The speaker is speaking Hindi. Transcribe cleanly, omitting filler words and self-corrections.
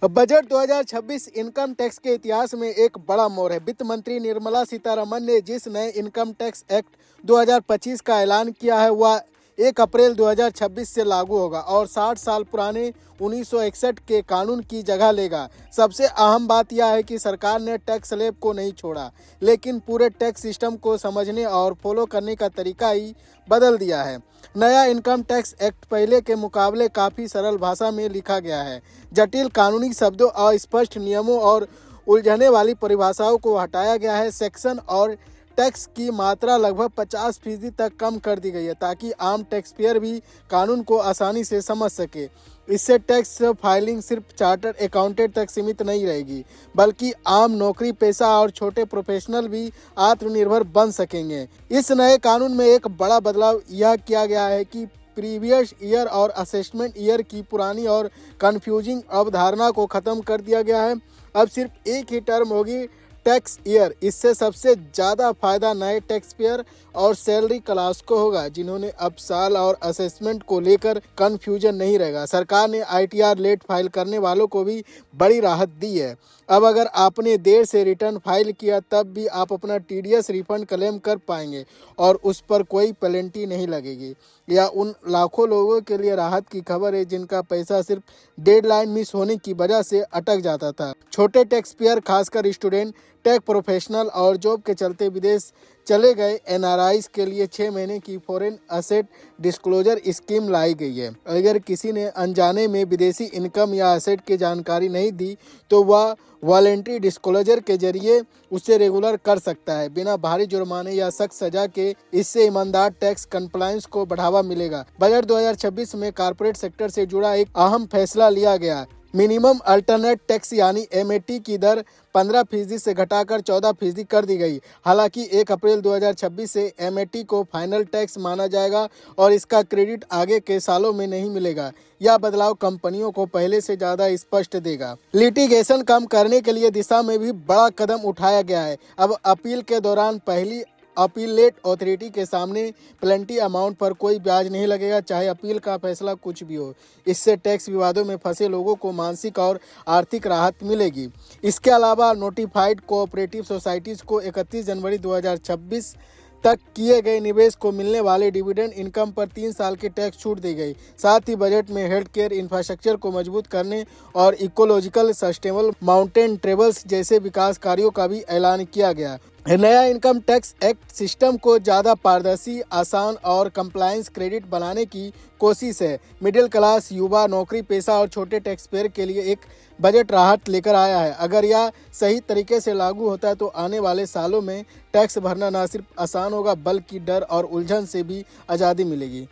बजट 2026 इनकम टैक्स के इतिहास में एक बड़ा मोड़ है। वित्त मंत्री निर्मला सीतारमण ने जिस नए इनकम टैक्स एक्ट 2025 का ऐलान किया है वह 1 अप्रैल 2026 से लागू होगा और 60 साल पुराने 1961 के कानून की जगह लेगा। सबसे अहम बात यह है कि सरकार ने टैक्स स्लैब को नहीं छोड़ा, लेकिन पूरे टैक्स सिस्टम को समझने और फॉलो करने का तरीका ही बदल दिया है। नया इनकम टैक्स एक्ट पहले के मुकाबले काफ़ी सरल भाषा में लिखा गया है। जटिल कानूनी शब्दों, अस्पष्ट नियमों और उलझने वाली परिभाषाओं को हटाया गया है। सेक्शन और टैक्स की मात्रा लगभग 50% तक कम कर दी गई है ताकि आम टैक्स पेयर भी कानून को आसानी से समझ सके। इससे टैक्स फाइलिंग सिर्फ चार्टर्ड अकाउंटेंट तक सीमित नहीं रहेगी, बल्कि आम नौकरी पेशा और छोटे प्रोफेशनल भी आत्मनिर्भर बन सकेंगे। इस नए कानून में एक बड़ा बदलाव यह किया गया है कि प्रीवियस ईयर और असेसमेंट ईयर की पुरानी और कंफ्यूजिंग अवधारणा को खत्म कर दिया गया है। अब सिर्फ एक ही टर्म होगी, टैक्स ईयर। इससे सबसे ज़्यादा फायदा नए टैक्स पेयर और सैलरी क्लास को होगा, जिन्होंने अब साल और असेसमेंट को लेकर कंफ्यूजन नहीं रहेगा। सरकार ने ITR लेट फाइल करने वालों को भी बड़ी राहत दी है। अब अगर आपने देर से रिटर्न फाइल किया तब भी आप अपना TDS रिफंड क्लेम कर पाएंगे और उस पर कोई पेनल्टी नहीं लगेगी। यह उन लाखों लोगों के लिए राहत की खबर है जिनका पैसा सिर्फ डेडलाइन मिस होने की वजह से अटक जाता था। छोटे टैक्स पेयर, खासकर स्टूडेंट, टेक प्रोफेशनल और जॉब के चलते विदेश चले गए NRIs के लिए 6 महीने की फॉरेन असेट डिस्क्लोजर स्कीम लाई गई है। अगर किसी ने अनजाने में विदेशी इनकम या असेट की जानकारी नहीं दी तो वह वॉलंटरी डिस्क्लोजर के जरिए उसे रेगुलर कर सकता है बिना भारी जुर्माने या सख्त सजा के। इससे ईमानदार टैक्स कंप्लायंस को बढ़ावा मिलेगा। बजट 2026 में कॉर्पोरेट सेक्टर से जुड़ा एक अहम फैसला लिया गया। मिनिमम अल्टरनेट टैक्स यानी MAT की दर 15% से घटाकर 14% कर दी गई। हालांकि 1 अप्रैल 2026 से MAT को फाइनल टैक्स माना जाएगा और इसका क्रेडिट आगे के सालों में नहीं मिलेगा। यह बदलाव कंपनियों को पहले से ज़्यादा स्पष्ट देगा। लिटिगेशन कम करने के लिए दिशा में भी बड़ा कदम उठाया गया है। अब अपील के दौरान पहली अपीलेट अथॉरिटी के सामने प्लेंटी अमाउंट पर कोई ब्याज नहीं लगेगा, चाहे अपील का फैसला कुछ भी हो। इससे टैक्स विवादों में फंसे लोगों को मानसिक और आर्थिक राहत मिलेगी। इसके अलावा नोटिफाइड कोऑपरेटिव सोसाइटीज़ को 31 जनवरी 2026 तक किए गए निवेश को मिलने वाले डिविडेंड इनकम पर 3 साल की टैक्स छूट दी गई। साथ ही बजट में हेल्थ केयर इंफ्रास्ट्रक्चर को मजबूत करने और इकोलॉजिकल सस्टेनेबल माउंटेन ट्रेवल्स जैसे विकास कार्यों का भी ऐलान किया गया। नया इनकम टैक्स एक्ट सिस्टम को ज़्यादा पारदर्शी, आसान और कंप्लायंस क्रेडिट बनाने की कोशिश है। मिडिल क्लास, युवा, नौकरी पेशा और छोटे टैक्स पेयर के लिए एक बजट राहत लेकर आया है। अगर यह सही तरीके से लागू होता है तो आने वाले सालों में टैक्स भरना न सिर्फ आसान होगा बल्कि डर और उलझन से भी आज़ादी मिलेगी।